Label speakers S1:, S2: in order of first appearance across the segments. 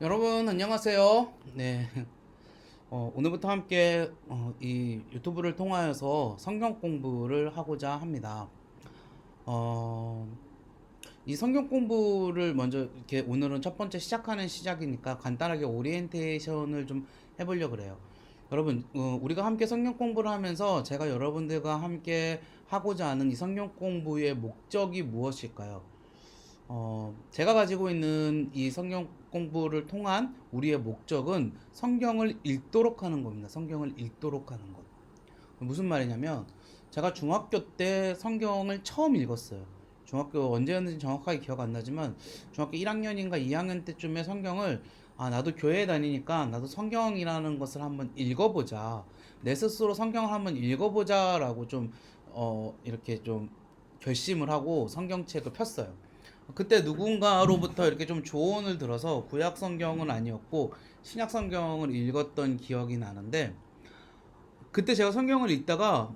S1: 여러분 안녕하세요. 네, 오늘부터 함께 이 유튜브를 통하여서 성경 공부를 하고자 합니다. 어, 이 성경 공부를 먼저 이렇게 오늘은 첫 번째 시작하는 시작이니까 간단하게 오리엔테이션을 좀 해보려고 그래요. 여러분, 우리가 함께 성경 공부를 하면서 제가 여러분들과 함께 하고자 하는 이 성경 공부의 목적이 무엇일까요? 제가 가지고 있는 이 성경 공부를 통한 우리의 목적은 성경을 읽도록 하는 겁니다. 성경을 읽도록 하는 것. 무슨 말이냐면, 제가 중학교 때 성경을 처음 읽었어요. 중학교 언제였는지 정확하게 기억 안 나지만, 중학교 1학년인가 2학년 때쯤에 성경을, 나도 교회에 다니니까 나도 성경이라는 것을 한번 읽어보자. 내 스스로 성경을 한번 읽어보자라고 좀, 이렇게 좀 결심을 하고 성경책을 폈어요. 그때 누군가로부터 이렇게 좀 조언을 들어서 구약 성경은 아니었고 신약 성경을 읽었던 기억이 나는데, 그때 제가 성경을 읽다가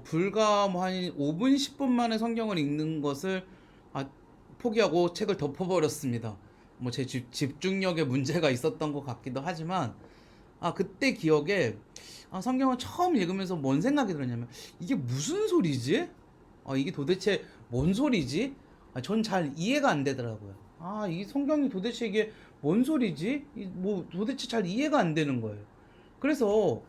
S1: 불과 뭐 한 5분 10분 만에 성경을 읽는 것을 아, 포기하고 책을 덮어버렸습니다. 뭐 제 집중력에 문제가 있었던 것 같기도 하지만, 그때 기억에 성경을 처음 읽으면서 뭔 생각이 들었냐면, 이게 무슨 소리지? 이게 도대체 뭔 소리지? 전 잘 이해가 안 되더라고요. 이 성경이 도대체 이게 뭔 소리지? 뭐 도대체 잘 이해가 안 되는 거예요. 그래서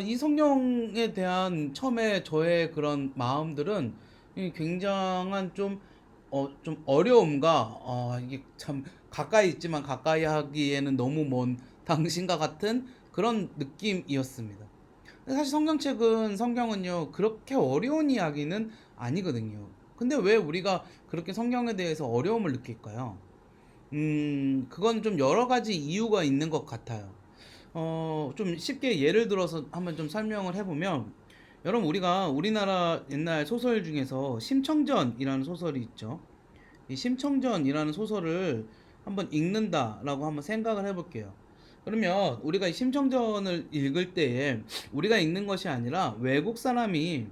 S1: 이 성경에 대한 처음에 저의 그런 마음들은 이 굉장한 좀 어려움과, 이게 참 가까이 있지만 가까이 하기에는 너무 먼 당신과 같은 그런 느낌이었습니다. 사실 성경은요, 그렇게 어려운 이야기는 아니거든요. 근데 왜 우리가 그렇게 성경에 대해서 어려움을 느낄까요? 그건 좀 여러 가지 이유가 있는 것 같아요. 좀 쉽게 예를 들어서 한번 좀 설명을 해보면, 여러분, 우리가 우리나라 옛날 소설 중에서 심청전이라는 소설이 있죠. 이 심청전이라는 소설을 한번 읽는다라고 한번 생각을 해볼게요. 그러면 우리가 이 심청전을 읽을 때에 우리가 읽는 것이 아니라 외국 사람이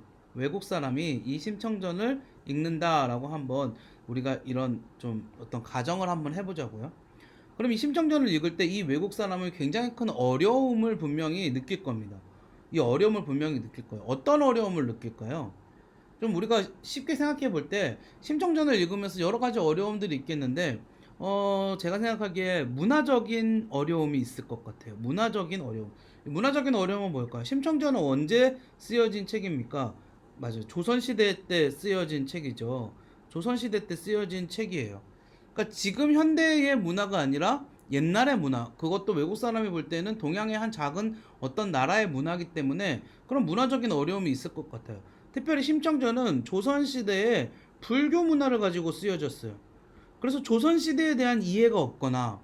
S1: 이 심청전을 읽는다라고 한번 우리가 이런 좀 어떤 가정을 한번 해보자고요. 그럼 이 심청전을 읽을 때 이 외국 사람은 굉장히 큰 어려움을 분명히 느낄 겁니다. 이 어려움을 분명히 느낄 거예요. 어떤 어려움을 느낄까요? 좀 우리가 쉽게 생각해 볼 때 심청전을 읽으면서 여러 가지 어려움들이 있겠는데, 제가 생각하기에 문화적인 어려움이 있을 것 같아요. 문화적인 어려움. 문화적인 어려움은 뭘까요? 심청전은 언제 쓰여진 책입니까? 맞아요. 조선시대 때 쓰여진 책이죠. 조선시대 때 쓰여진 책이에요. 그러니까 지금 현대의 문화가 아니라 옛날의 문화, 그것도 외국 사람이 볼 때는 동양의 한 작은 어떤 나라의 문화이기 때문에 그런 문화적인 어려움이 있을 것 같아요. 특별히 심청전은 조선시대에 불교 문화를 가지고 쓰여졌어요. 그래서 조선시대에 대한 이해가 없거나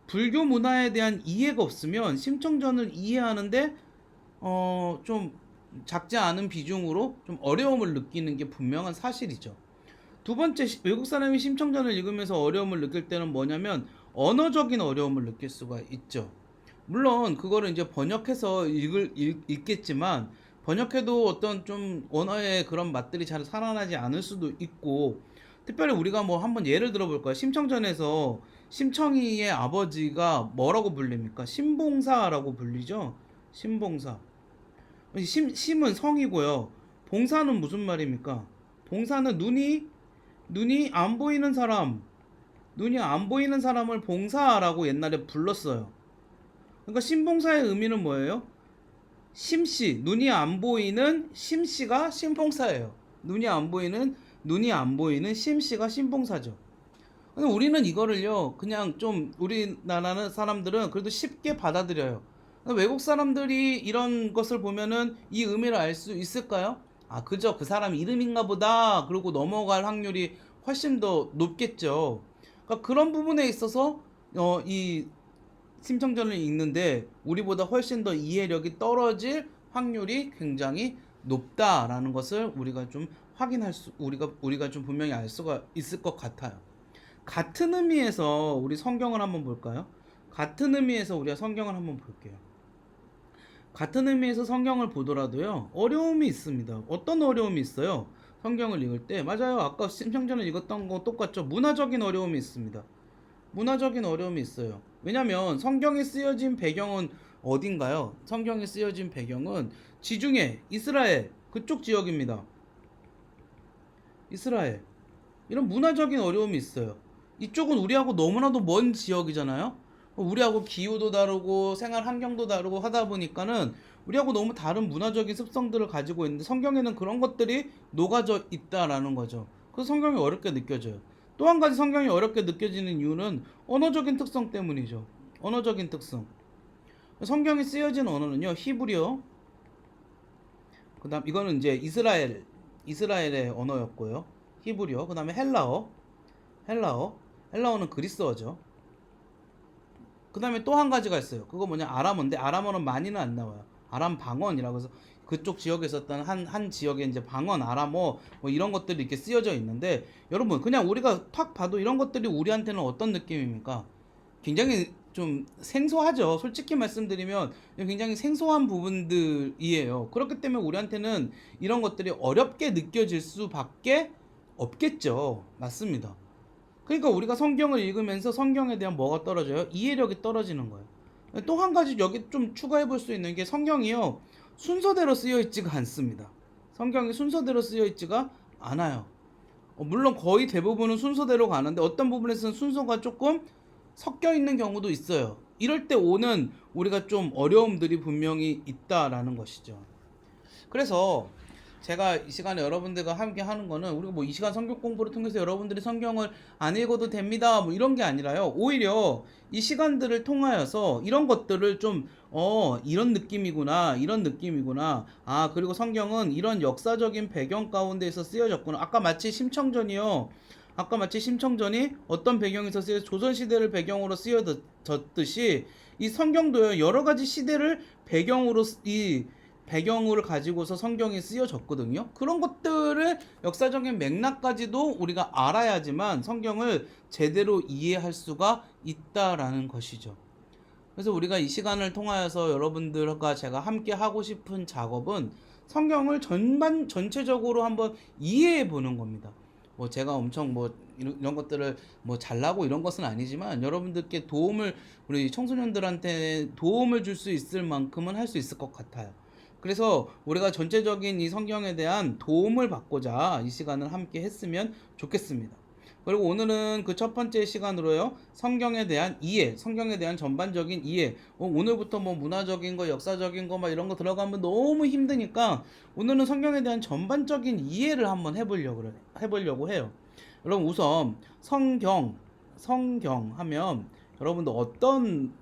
S1: 불교 문화에 대한 이해가 없으면 심청전을 이해하는데 좀 작지 않은 비중으로 좀 어려움을 느끼는 게 분명한 사실이죠. 두 번째, 외국 사람이 심청전을 읽으면서 어려움을 느낄 때는 뭐냐면 언어적인 어려움을 느낄 수가 있죠. 물론 그거를 이제 번역해서 읽겠지만, 번역해도 어떤 좀 언어의 그런 맛들이 잘 살아나지 않을 수도 있고, 특별히 우리가 뭐 한번 예를 들어볼까요? 심청전에서 심청이의 아버지가 뭐라고 불립니까? 신봉사라고 불리죠. 신봉사. 심은 성이고요. 봉사는 무슨 말입니까? 봉사는 눈이 안 보이는 사람, 눈이 안 보이는 사람을 봉사라고 옛날에 불렀어요. 그러니까 신봉사의 의미는 뭐예요? 심씨, 눈이 안 보이는 심씨가 신봉사예요. 눈이 안 보이는 심씨가 신봉사죠. 근데 우리는 이거를요, 그냥 좀 우리나라 사람들은 그래도 쉽게 받아들여요. 외국 사람들이 이런 것을 보면은 이 의미를 알 수 있을까요? 그저 그 사람 이름인가 보다, 그러고 넘어갈 확률이 훨씬 더 높겠죠. 그러니까 그런 부분에 있어서 이 심청전을 읽는데 우리보다 훨씬 더 이해력이 떨어질 확률이 굉장히 높다라는 것을 우리가 좀 우리가 좀 분명히 알 수가 있을 것 같아요. 같은 의미에서 우리 성경을 한번 볼까요? 같은 의미에서 우리가 성경을 한번 볼게요. 같은 의미에서 성경을 보더라도요, 어려움이 있습니다. 어떤 어려움이 있어요? 성경을 읽을 때, 맞아요. 아까 심청전을 읽었던 거 똑같죠. 문화적인 어려움이 있습니다. 문화적인 어려움이 있어요. 왜냐면 성경에 쓰여진 배경은 어딘가요? 성경에 쓰여진 배경은 지중해, 이스라엘 그쪽 지역입니다. 이스라엘. 이런 문화적인 어려움이 있어요. 이쪽은 우리하고 너무나도 먼 지역이잖아요. 우리하고 기후도 다르고 생활 환경도 다르고 하다 보니까는 우리하고 너무 다른 문화적인 습성들을 가지고 있는데 성경에는 그런 것들이 녹아져 있다라는 거죠. 그래서 성경이 어렵게 느껴져요. 또 한 가지 성경이 어렵게 느껴지는 이유는 언어적인 특성 때문이죠. 언어적인 특성. 성경이 쓰여진 언어는요, 히브리어. 그다음 이거는 이제 이스라엘의 언어였고요. 히브리어. 그다음에 헬라어는 그리스어죠. 그 다음에 또 한 가지가 있어요. 그거 뭐냐, 아람어인데 아람어는 많이는 안 나와요. 아람 방언이라고 해서 그쪽 지역에 있었던 한 지역의 이제 방언, 아람어 뭐 이런 것들이 이렇게 쓰여져 있는데, 여러분 그냥 우리가 탁 봐도 이런 것들이 우리한테는 어떤 느낌입니까? 굉장히 좀 생소하죠. 솔직히 말씀드리면 굉장히 생소한 부분들이에요. 그렇기 때문에 우리한테는 이런 것들이 어렵게 느껴질 수밖에 없겠죠. 맞습니다. 그러니까 우리가 성경을 읽으면서 성경에 대한 뭐가 떨어져요? 이해력이 떨어지는 거예요. 또 한 가지 여기 좀 추가해 볼 수 있는 게, 성경이요, 순서대로 쓰여 있지가 않습니다. 성경이 순서대로 쓰여 있지가 않아요. 물론 거의 대부분은 순서대로 가는데 어떤 부분에서는 순서가 조금 섞여 있는 경우도 있어요. 이럴 때 오는 우리가 좀 어려움들이 분명히 있다라는 것이죠. 그래서 제가 이 시간에 여러분들과 함께 하는 거는, 우리가 뭐 이 시간 성경 공부를 통해서 여러분들이 성경을 안 읽어도 됩니다 뭐 이런 게 아니라요, 오히려 이 시간들을 통하여서 이런 것들을 좀 이런 느낌이구나, 아 그리고 성경은 이런 역사적인 배경 가운데에서 쓰여졌구나. 아까 마치 심청전이 어떤 배경에서 조선시대를 배경으로 쓰여졌듯이 이 성경도요, 여러 가지 시대를 배경으로 가지고서 성경이 쓰여졌거든요. 그런 것들을 역사적인 맥락까지도 우리가 알아야지만 성경을 제대로 이해할 수가 있다라는 것이죠. 그래서 우리가 이 시간을 통하여서 여러분들과 제가 함께 하고 싶은 작업은 성경을 전체적으로 한번 이해해 보는 겁니다. 뭐 제가 엄청 뭐 이런 것들을 뭐 잘나고 이런 것은 아니지만, 여러분들께 우리 청소년들한테 도움을 줄 수 있을 만큼은 할 수 있을 것 같아요. 그래서 우리가 전체적인 이 성경에 대한 도움을 받고자 이 시간을 함께 했으면 좋겠습니다. 그리고 오늘은 그 첫 번째 시간으로요, 성경에 대한 이해, 성경에 대한 전반적인 이해. 오늘부터 뭐 문화적인 거, 역사적인 거 막 이런 거 들어가면 너무 힘드니까 오늘은 성경에 대한 전반적인 이해를 한번 해보려고 해요. 여러분 우선 성경 하면 여러분들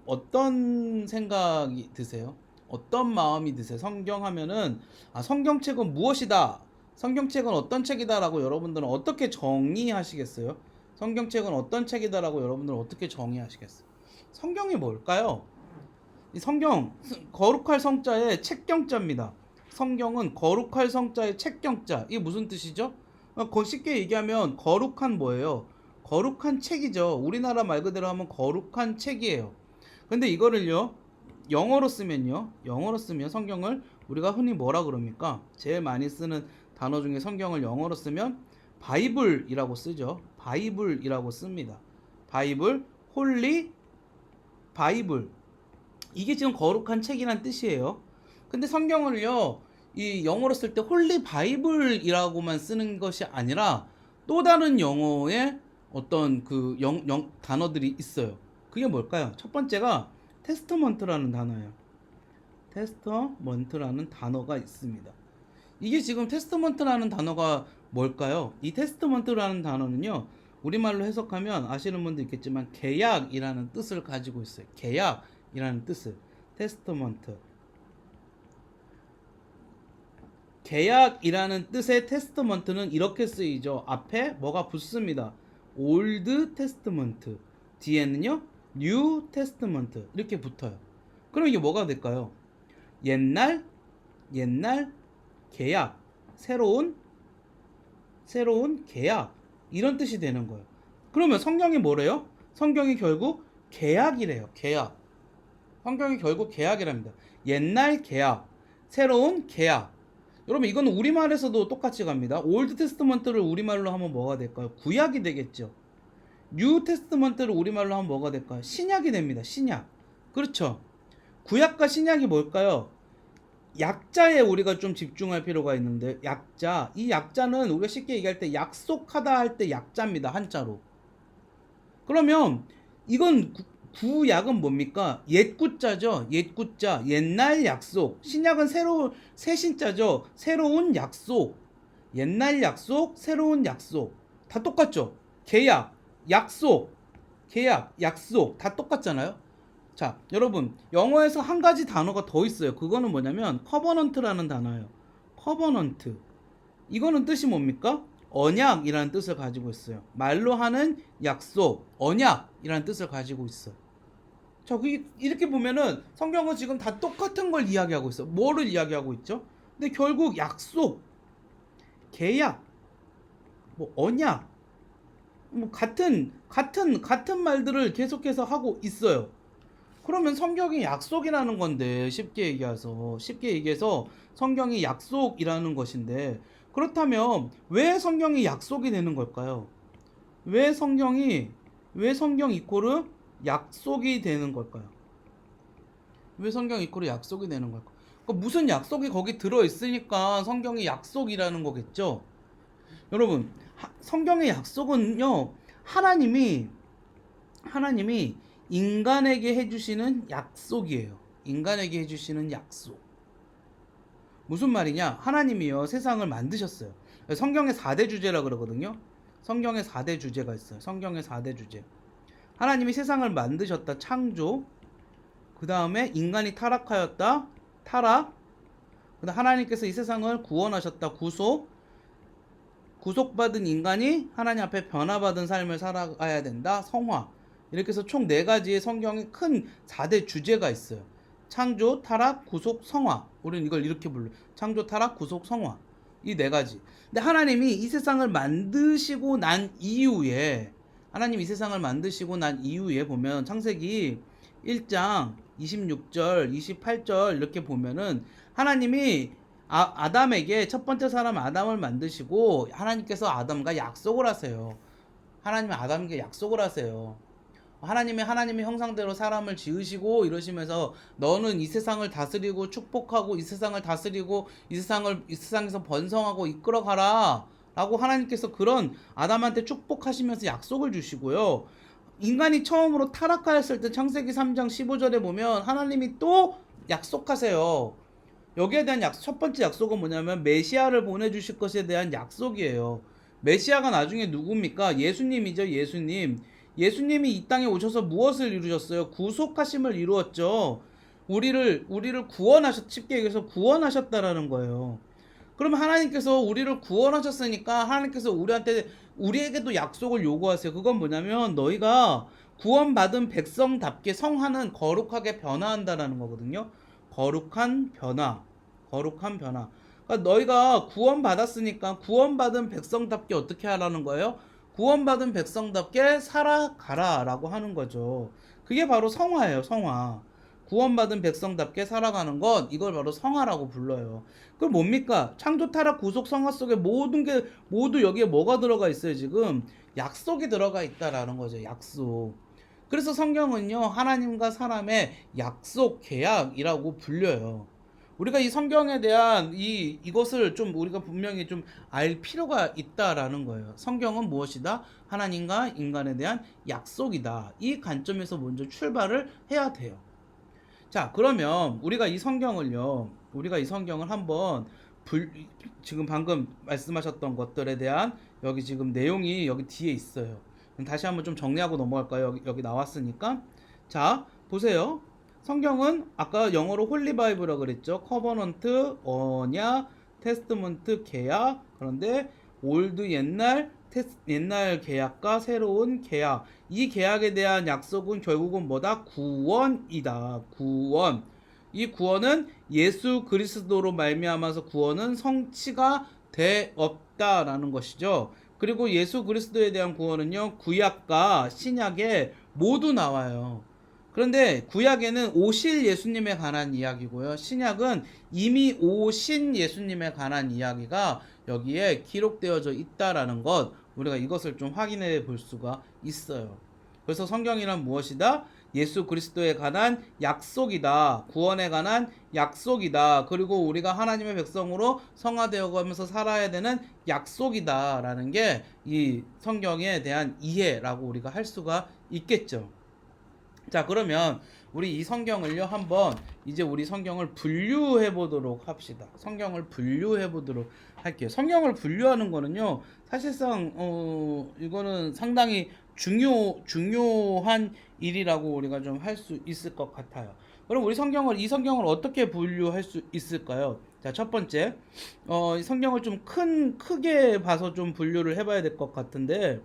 S1: 어떤 생각이 드세요? 어떤 마음이 드세요? 성경 하면은, 성경책은 무엇이다, 성경책은 어떤 책이다라고 여러분들은 어떻게 정의하시겠어요? 성경책은 어떤 책이다라고 여러분들은 어떻게 정의하시겠어요? 성경이 뭘까요? 이 성경, 거룩할 성자의 책경자입니다. 성경은 거룩할 성자의 책경자. 이게 무슨 뜻이죠? 쉽게 얘기하면 거룩한 뭐예요? 거룩한 책이죠. 우리나라 말 그대로 하면 거룩한 책이에요. 근데 이거를요, 영어로 쓰면 성경을 우리가 흔히 뭐라 그럽니까? 제일 많이 쓰는 단어 중에 성경을 영어로 쓰면 바이블이라고 쓰죠. 바이블이라고 씁니다. 바이블, 홀리 바이블. 이게 지금 거룩한 책이란 뜻이에요. 근데 성경을요, 이 영어로 쓸 때 홀리 바이블이라고만 쓰는 것이 아니라 또 다른 영어의 어떤 그 단어들이 있어요. 그게 뭘까요? 첫 번째가 테스터먼트라는 단어예요. 테스터먼트라는 단어가 있습니다. 이게 지금 테스터먼트라는 단어가 뭘까요? 이 테스터먼트라는 단어는요, 우리말로 해석하면 아시는 분도 있겠지만 계약이라는 뜻을 가지고 있어요. 계약이라는 뜻을. 테스터먼트. 계약이라는 뜻의 테스터먼트는 이렇게 쓰이죠. 앞에 뭐가 붙습니다. 올드 테스트먼트. 뒤에는요, 뉴 테스트먼트. 이렇게 붙어요. 그럼 이게 뭐가 될까요? 옛날 계약, 새로운 계약, 이런 뜻이 되는 거예요. 그러면 성경이 뭐래요? 성경이 결국 계약이래요. 계약. 성경이 결국 계약이랍니다. 옛날 계약, 새로운 계약. 여러분 이거는 우리말에서도 똑같이 갑니다. 올드 테스트먼트를 우리말로 하면 뭐가 될까요? 구약이 되겠죠. 뉴 테스트먼트를 우리말로 하면 뭐가 될까요? 신약이 됩니다. 신약. 그렇죠. 구약과 신약이 뭘까요? 약자에 우리가 좀 집중할 필요가 있는데, 약자. 이 약자는 우리가 쉽게 얘기할 때 약속하다 할 때 약자입니다. 한자로. 그러면 이건 구약은 뭡니까? 옛구자죠. 옛구자. 옛날 약속. 신약은 새 신자죠. 새로운 약속. 옛날 약속, 새로운 약속. 다 똑같죠? 계약, 약속, 계약, 약속. 다 똑같잖아요? 자, 여러분, 영어에서 한 가지 단어가 더 있어요. 그거는 뭐냐면 커버넌트라는 단어예요. 커버넌트. 이거는 뜻이 뭡니까? 언약이라는 뜻을 가지고 있어요. 말로 하는 약속, 언약이라는 뜻을 가지고 있어요. 자, 이렇게 보면은 성경은 지금 다 똑같은 걸 이야기하고 있어. 뭐를 이야기하고 있죠? 근데 결국 약속, 계약, 뭐 언약, 뭐 같은 말들을 계속해서 하고 있어요. 그러면 성경이 약속이라는 건데, 쉽게 얘기해서 성경이 약속이라는 것인데, 그렇다면 왜 성경이 약속이 되는 걸까요? 왜 성경 이코르 약속이 되는 걸까요? 왜 성경 이코르 약속이 되는 걸까요? 그러니까 무슨 약속이 거기 들어 있으니까 성경이 약속이라는 거겠죠? 여러분, 성경의 약속은요, 하나님이 인간에게 해주시는 약속이에요. 인간에게 해주시는 약속. 무슨 말이냐? 하나님이요, 세상을 만드셨어요. 성경의 4대 주제라 그러거든요. 성경의 4대 주제가 있어요. 성경의 4대 주제. 하나님이 세상을 만드셨다. 창조. 그 다음에 인간이 타락하였다. 타락. 그 다음 하나님께서 이 세상을 구원하셨다. 구속. 구속받은 인간이 하나님 앞에 변화받은 삶을 살아가야 된다. 성화. 이렇게 해서 총 4가지의 성경의 큰 4대 주제가 있어요. 창조, 타락, 구속, 성화. 우리는 이걸 이렇게 불러요. 창조, 타락, 구속, 성화. 이 4가지. 근데 하나님이 이 세상을 만드시고 난 이후에 보면 창세기 1장 26절, 28절 이렇게 보면은 하나님이 아담에게 첫 번째 사람 아담을 만드시고 하나님께서 아담과 약속을 하세요. 하나님이 아담에게 약속을 하세요. 하나님의 형상대로 사람을 지으시고 이러시면서 너는 이 세상을 다스리고 축복하고 이 세상을 다스리고 이 세상에서 번성하고 이끌어가라 라고 하나님께서 그런 아담한테 축복하시면서 약속을 주시고요. 인간이 처음으로 타락하였을 때 창세기 3장 15절에 보면 하나님이 또 약속하세요. 여기에 대한 첫 번째 약속은 뭐냐면 메시아를 보내주실 것에 대한 약속이에요. 메시아가 나중에 누굽니까? 예수님이죠. 예수님이 이 땅에 오셔서 무엇을 이루셨어요? 구속하심을 이루었죠. 우리를 쉽게 얘기해서 구원하셨다라는 거예요. 그럼 하나님께서 우리를 구원하셨으니까 하나님께서 우리에게도 약속을 요구하세요. 그건 뭐냐면 너희가 구원받은 백성답게 성하는 거룩하게 변화한다라는 거거든요. 거룩한 변화. 그러니까 너희가 구원받았으니까 구원받은 백성답게 어떻게 하라는 거예요? 구원받은 백성답게 살아가라 라고 하는 거죠. 그게 바로 성화예요. 성화. 구원받은 백성답게 살아가는 것, 이걸 바로 성화라고 불러요. 그럼 뭡니까? 창조, 타락, 구속, 성화 속에 모든 게 모두 여기에 뭐가 들어가 있어요? 지금 약속이 들어가 있다라는 거죠. 약속. 그래서 성경은요, 하나님과 사람의 약속, 계약이라고 불려요. 우리가 이 성경에 대한 이것을 좀 우리가 분명히 좀 알 필요가 있다라는 거예요. 성경은 무엇이다? 하나님과 인간에 대한 약속이다. 이 관점에서 먼저 출발을 해야 돼요. 자, 그러면 우리가 이 성경을 한번 지금 방금 말씀하셨던 것들에 대한 여기 지금 내용이 여기 뒤에 있어요. 다시 한번 좀 정리하고 넘어갈까요? 여기 나왔으니까. 자, 보세요. 성경은 아까 영어로 홀리 바이블이라고 그랬죠. 커버넌트, 언약, 테스트먼트, 계약. 그런데 올드 옛날 계약과 새로운 계약. 이 계약에 대한 약속은 결국은 뭐다? 구원이다. 구원. 이 구원은 예수 그리스도로 말미암아서 구원은 성취가 되었다라는 것이죠. 그리고 예수 그리스도에 대한 구원은요, 구약과 신약에 모두 나와요. 그런데 구약에는 오실 예수님에 관한 이야기고요. 신약은 이미 오신 예수님에 관한 이야기가 여기에 기록되어져 있다라는 것, 우리가 이것을 좀 확인해 볼 수가 있어요. 그래서 성경이란 무엇이다? 예수 그리스도에 관한 약속이다. 구원에 관한 약속이다. 그리고 우리가 하나님의 백성으로 성화되어 가면서 살아야 되는 약속이다라는 게 이 성경에 대한 이해라고 우리가 할 수가 있겠죠. 자, 그러면 우리 이 성경을요, 한번 이제 우리 성경을 분류해 보도록 합시다. 성경을 분류해 보도록 할게요. 성경을 분류하는 거는요, 사실상 이거는 상당히 중요한 일이라고 우리가 좀 할 수 있을 것 같아요. 그럼 우리 이 성경을 어떻게 분류할 수 있을까요? 자, 첫 번째, 이 성경을 좀 크게 봐서 좀 분류를 해봐야 될 것 같은데,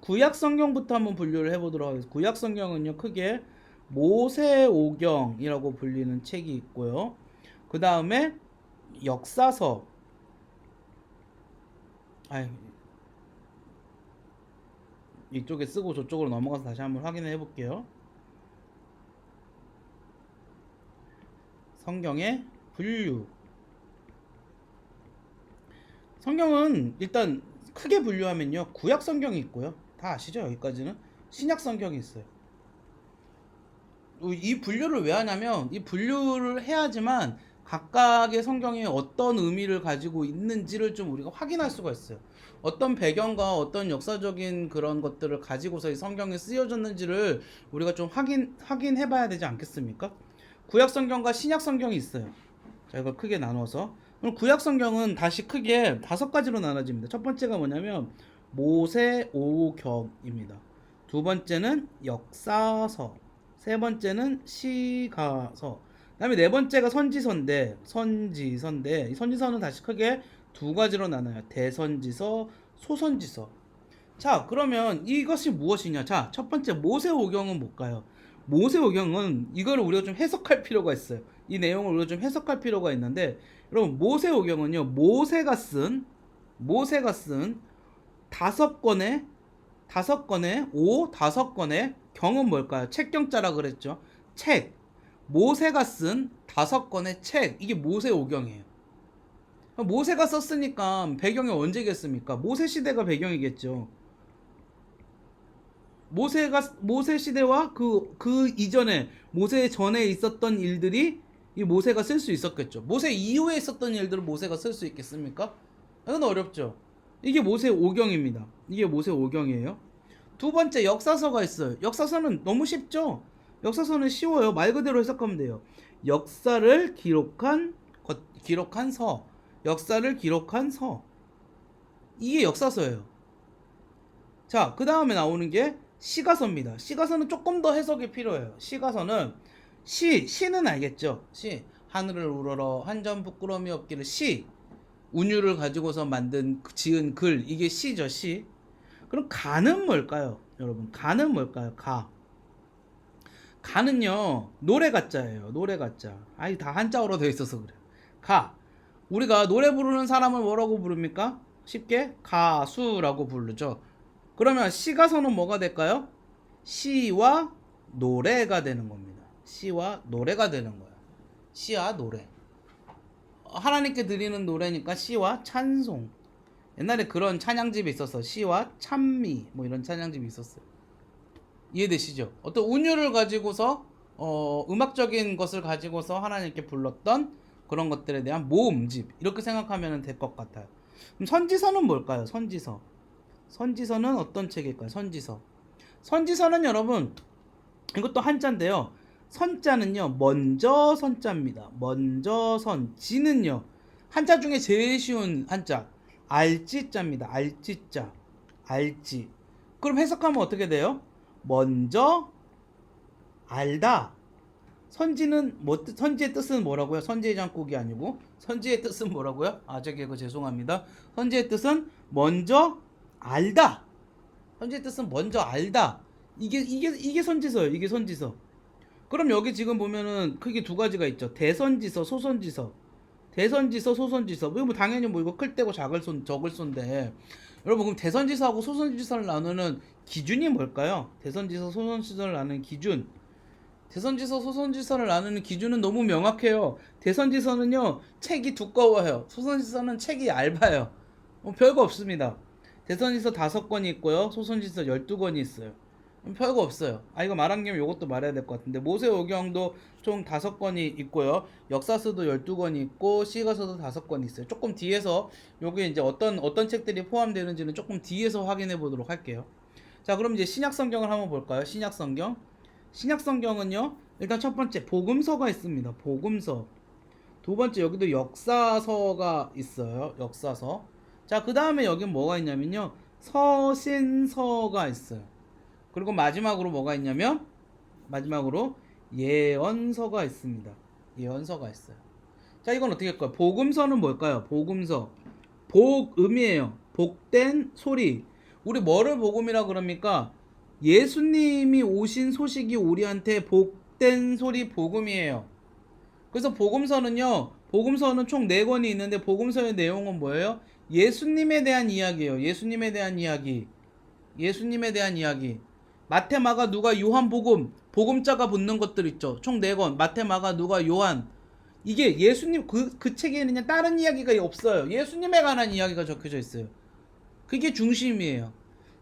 S1: 구약 성경부터 한번 분류를 해보도록 하겠습니다. 구약 성경은요, 크게 모세오경이라고 불리는 책이 있고요. 그 다음에 역사서, 이쪽에 쓰고 저쪽으로 넘어가서 다시 한번 확인해 볼게요. 성경의 분류. 성경은 일단 크게 분류하면요, 구약 성경이 있고요. 다 아시죠? 여기까지는. 신약 성경이 있어요. 이 분류를 왜 하냐면, 이 분류를 해야지만 각각의 성경이 어떤 의미를 가지고 있는지를 좀 우리가 확인할 수가 있어요. 어떤 배경과 어떤 역사적인 그런 것들을 가지고서 이 성경이 쓰여졌는지를 우리가 좀 확인해 봐야 되지 않겠습니까? 구약 성경과 신약 성경이 있어요. 자, 이걸 크게 나눠서. 그럼 구약 성경은 다시 크게 5가지로 나눠집니다. 첫 번째가 뭐냐면 모세오경입니다. 두 번째는 역사서, 세 번째는 시가서, 그다음에 네 번째가 선지서인데 이 선지서는 다시 크게 2가지로 나눠요. 대선지서, 소선지서. 자, 그러면 이것이 무엇이냐? 자, 첫 번째 모세오경은 뭘까요? 모세오경은 이거를 우리가 좀 해석할 필요가 있어요. 이 내용을 우리가 좀 해석할 필요가 있는데, 여러분 모세오경은요, 모세가 쓴 5권의 경은 뭘까요? 책경자라 그랬죠. 책. 모세가 쓴 5권의 책. 이게 모세오경이에요. 모세가 썼으니까 배경이 언제겠습니까? 모세 시대가 배경이겠죠. 모세 시대와 그 이전에, 모세 전에 있었던 일들이 이 모세가 쓸 수 있었겠죠. 모세 이후에 있었던 일들을 모세가 쓸 수 있겠습니까? 이건 어렵죠. 이게 모세오경입니다. 이게 모세오경이에요. 두 번째 역사서가 있어요. 역사서는 너무 쉽죠. 역사서는 쉬워요. 말 그대로 해석하면 돼요. 역사를 기록한 서. 역사를 기록한 서. 이게 역사서예요. 자, 그 다음에 나오는 게 시가서입니다. 시가서는 조금 더 해석이 필요해요. 시가서는 시는 알겠죠? 하늘을 우러러 한 점 부끄러움이 없기를. 운율을 가지고서 지은 글, 이게 시죠. 시. 그럼 가는 뭘까요? 여러분, 가는 뭘까요? 가는요, 노래 가짜예요. 노래 가짜. 다 한자어로 되어 있어서 그래요. 우리가 노래 부르는 사람을 뭐라고 부릅니까? 쉽게 가수라고 부르죠. 그러면 시가서는 뭐가 될까요? 시와 노래가 되는 겁니다. 시와 노래가 되는 거예요. 시와 노래. 하나님께 드리는 노래니까 시와 찬송. 옛날에 그런 찬양집이 있었어. 시와 찬미, 뭐 이런 찬양집이 있었어요. 이해되시죠? 어떤 운율을 가지고서 음악적인 것을 가지고서 하나님께 불렀던 그런 것들에 대한 모음집, 이렇게 생각하면 될 것 같아요. 그럼 선지서는 뭘까요? 선지서는 어떤 책일까요? 선지서는 여러분, 이것도 한자인데요. 선자는요, 먼저 선자입니다. 먼저 선. 지는요, 한자 중에 제일 쉬운 한자, 알지자입니다. 알지자. 알지. 그럼 해석하면 어떻게 돼요? 먼저 알다. 선지의 뜻은 뭐라고요? 선지의 장국이 아니고, 선지의 뜻은 뭐라고요? 그거 죄송합니다. 선지의 뜻은 먼저 알다. 선지의 뜻은 먼저 알다. 이게 선지서예요. 이게 선지서. 그럼 여기 지금 보면은 크게 2가지가 있죠. 대선지서, 소선지서. 대선지서, 소선지서. 뭐 당연히 뭐 이거 클 때고 적을 손데, 여러분, 그럼 대선지서하고 소선지서를 나누는 기준이 뭘까요? 대선지서, 소선지서를 나누는 기준. 대선지서, 소선지서를 나누는 기준은 너무 명확해요. 대선지서는요, 책이 두꺼워요. 소선지서는 책이 얇아요. 별거 없습니다. 대선지서 5건이 있고요. 소선지서 12건이 있어요. 별거 없어요. 이거 말한 김에 이것도 말해야 될 것 같은데, 모세오경도 총 5건이 있고요. 역사서도 12건이 있고 시가서도 5건이 있어요. 조금 뒤에서 요게 이제 어떤 책들이 포함되는지는 조금 뒤에서 확인해 보도록 할게요. 자, 그럼 이제 신약 성경을 한번 볼까요? 신약 성경. 신약 성경은요. 일단 첫 번째 복음서가 있습니다. 복음서. 두 번째 여기도 역사서가 있어요. 역사서. 자, 그 다음에 여긴 뭐가 있냐면요. 서신서가 있어요. 그리고 마지막으로 뭐가 있냐면, 마지막으로 예언서가 있습니다. 예언서가 있어요. 자, 이건 어떻게 할까요? 복음서는 뭘까요? 복음서. 복음이에요. 복된 소리. 우리 뭐를 복음이라 그럽니까? 예수님이 오신 소식이 우리한테 복된 소리 복음이에요. 그래서 복음서는 총 4권이 있는데, 복음서의 내용은 뭐예요? 예수님에 대한 이야기예요. 예수님에 대한 이야기. 예수님에 대한 이야기. 마태, 마가, 누가, 요한, 복음. 복음자가 붙는 것들 있죠. 총 4권. 마태, 마가, 누가, 요한. 이게 예수님, 그 책에는 다른 이야기가 없어요. 예수님에 관한 이야기가 적혀져 있어요. 그게 중심이에요.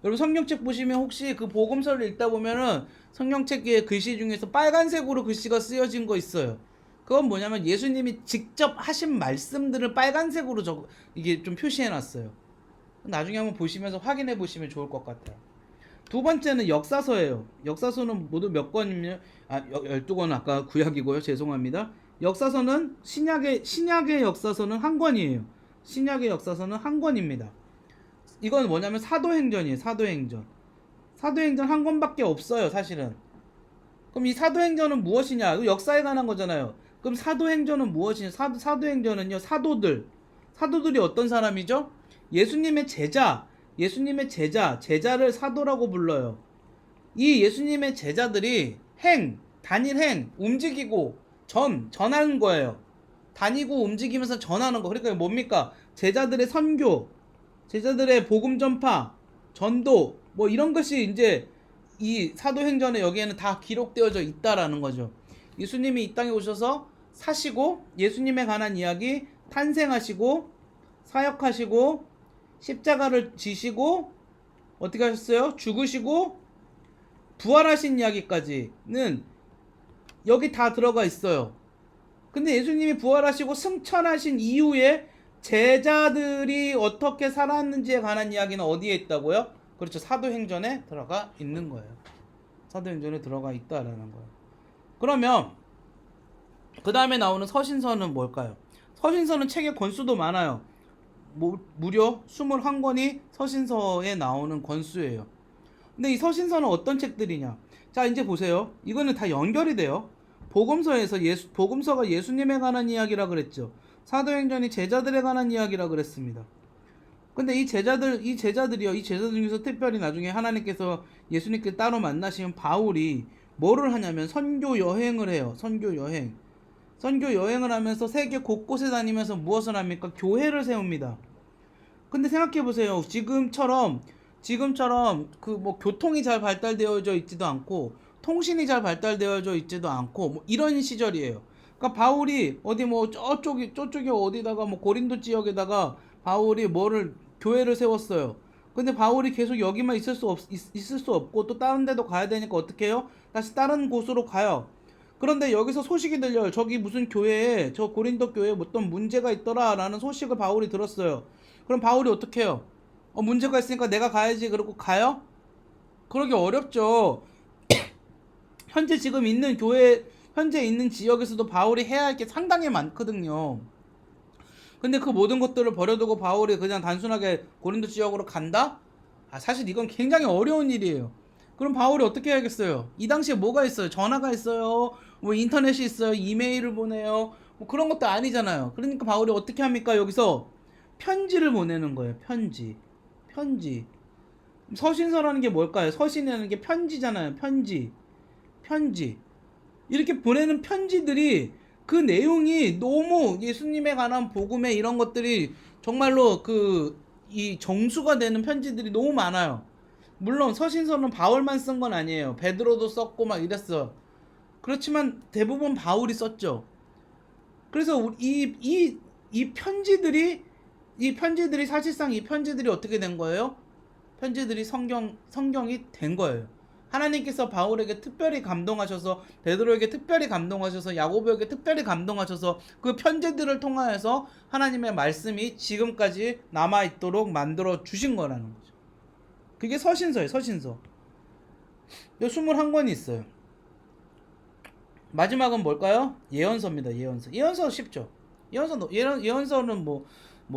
S1: 여러분 성경책 보시면 혹시 그 복음서를 읽다 보면은 성경책의 글씨 중에서 빨간색으로 글씨가 쓰여진 거 있어요. 그건 뭐냐면 예수님이 직접 하신 말씀들을 빨간색으로 이게 좀 표시해 놨어요. 나중에 한번 보시면서 확인해 보시면 좋을 것 같아요. 두 번째는 역사서예요. 역사서는 모두 몇 권이면 12권 아까 구약이고요. 죄송합니다. 역사서는 신약의 역사서는 한 권이에요. 신약의 역사서는 한 권입니다. 이건 뭐냐면 사도행전이에요. 사도행전 한 권밖에 없어요. 사실은. 그럼 이 사도행전은 무엇이냐? 역사에 관한 거잖아요. 그럼 사도행전은 무엇이냐? 사도행전은요. 사도들이 어떤 사람이죠? 예수님의 제자를 사도라고 불러요. 이 예수님의 제자들이 단일행, 움직이고 전하는 거예요. 다니고 움직이면서 전하는 거. 그러니까 뭡니까? 제자들의 선교, 제자들의 복음 전파, 전도, 뭐 이런 것이 이제 이 사도행전에 여기에는 다 기록되어져 있다라는 거죠. 예수님이 이 땅에 오셔서 사시고, 예수님에 관한 이야기, 탄생하시고, 사역하시고, 십자가를 지시고, 어떻게 하셨어요? 죽으시고, 부활하신 이야기까지는 여기 다 들어가 있어요. 근데 예수님이 부활하시고 승천하신 이후에 제자들이 어떻게 살았는지에 관한 이야기는 어디에 있다고요? 그렇죠. 사도행전에 들어가 있는 거예요. 사도행전에 들어가 있다라는 거예요. 그러면 그 다음에 나오는 서신서는 뭘까요? 서신서는 책의 권수도 많아요. 무려 21권이 서신서에 나오는 권수예요. 근데 이 서신서는 어떤 책들이냐? 자, 이제 보세요. 이거는 다 연결이 돼요. 복음서가 예수님에 관한 이야기라 그랬죠. 사도행전이 제자들에 관한 이야기라 그랬습니다. 근데 이 제자들 중에서 특별히 나중에 하나님께서 예수님께 따로 만나시면 바울이 뭐를 하냐면 선교 여행을 해요. 선교 여행을 하면서 세계 곳곳에 다니면서 무엇을 합니까? 교회를 세웁니다. 근데 생각해 보세요. 지금처럼 그 뭐 교통이 잘 발달되어져 있지도 않고 통신이 잘 발달되어져 있지도 않고 뭐 이런 시절이에요. 그러니까 바울이 어디 뭐 저쪽에 어디다가 뭐 고린도 지역에다가 바울이 교회를 세웠어요. 근데 바울이 계속 여기만 있을 수 없고 또 다른 데도 가야 되니까 어떻게 해요? 다시 다른 곳으로 가요. 그런데 여기서 소식이 들려요. 저기 무슨 교회에, 저 고린도 교회에 어떤 문제가 있더라 라는 소식을 바울이 들었어요. 그럼 바울이 어떻게 해요? 문제가 있으니까 내가 가야지. 그러고 가요? 그러기 어렵죠. 현재 있는 지역에서도 바울이 해야 할 게 상당히 많거든요. 근데 그 모든 것들을 버려두고 바울이 그냥 단순하게 고린도 지역으로 간다? 사실 이건 굉장히 어려운 일이에요. 그럼 바울이 어떻게 해야겠어요? 이 당시에 뭐가 있어요? 전화가 있어요? 뭐 인터넷이 있어요? 이메일을 보내요? 뭐 그런 것도 아니잖아요. 그러니까 바울이 어떻게 합니까? 여기서 편지를 보내는 거예요. 편지. 서신서라는 게 뭘까요? 서신이라는 게 편지잖아요. 편지. 이렇게 보내는 편지들이 그 내용이 너무 예수님에 관한 복음에 이런 것들이 정말로 이 정수가 되는 편지들이 너무 많아요. 물론 서신서는 바울만 쓴 건 아니에요. 베드로도 썼고 막 이랬어요. 그렇지만 대부분 바울이 썼죠. 그래서 이 편지들이 이 편지들이 사실상 이 편지들이 어떻게 된 거예요? 편지들이 성경이 된 거예요. 하나님께서 바울에게 특별히 감동하셔서, 베드로에게 특별히 감동하셔서, 야고보에게 특별히 감동하셔서 그 편지들을 통하여서 하나님의 말씀이 지금까지 남아 있도록 만들어 주신 거라는 거죠. 그게 서신서예요. 서신서. 21권이 있어요. 마지막은 뭘까요? 예언서입니다. 예언서. 예언서 쉽죠. 예언서는 뭐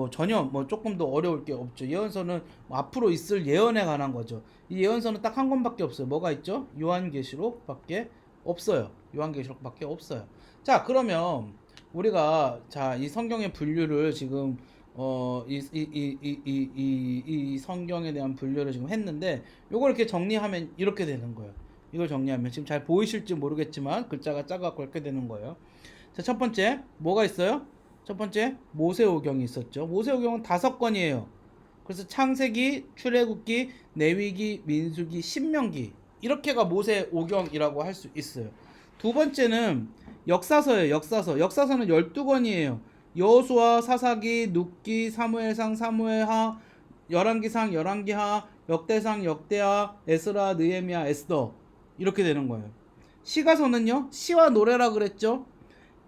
S1: 전혀 뭐 조금 더 어려울 게 없죠. 예언서는 뭐 앞으로 있을 예언에 관한 거죠. 이 예언서는 딱 한 권밖에 없어요. 뭐가 있죠? 요한계시록밖에 없어요. 요한계시록밖에 없어요. 자, 그러면 우리가 이 성경의 분류를 지금 이 성경에 대한 분류를 지금 했는데, 요걸 이렇게 정리하면 이렇게 되는 거예요. 이걸 정리하면 지금 잘 보이실지 모르겠지만 글자가 작아갖고 이렇게 되는 거예요. 자, 첫 번째 뭐가 있어요? 첫 번째 모세오경이 있었죠. 모세오경은 5권이에요. 그래서 창세기, 출애굽기, 레위기, 민수기, 신명기, 이렇게가 모세오경이라고 할 수 있어요. 두 번째는 역사서예요. 역사서는 12권이에요. 여호수아, 사사기, 눕기, 사무엘상, 사무엘하, 열왕기상, 열왕기하, 역대상, 역대하, 에스라, 느헤미야, 에스더, 이렇게 되는 거예요. 시가서는요, 시와 노래라 그랬죠.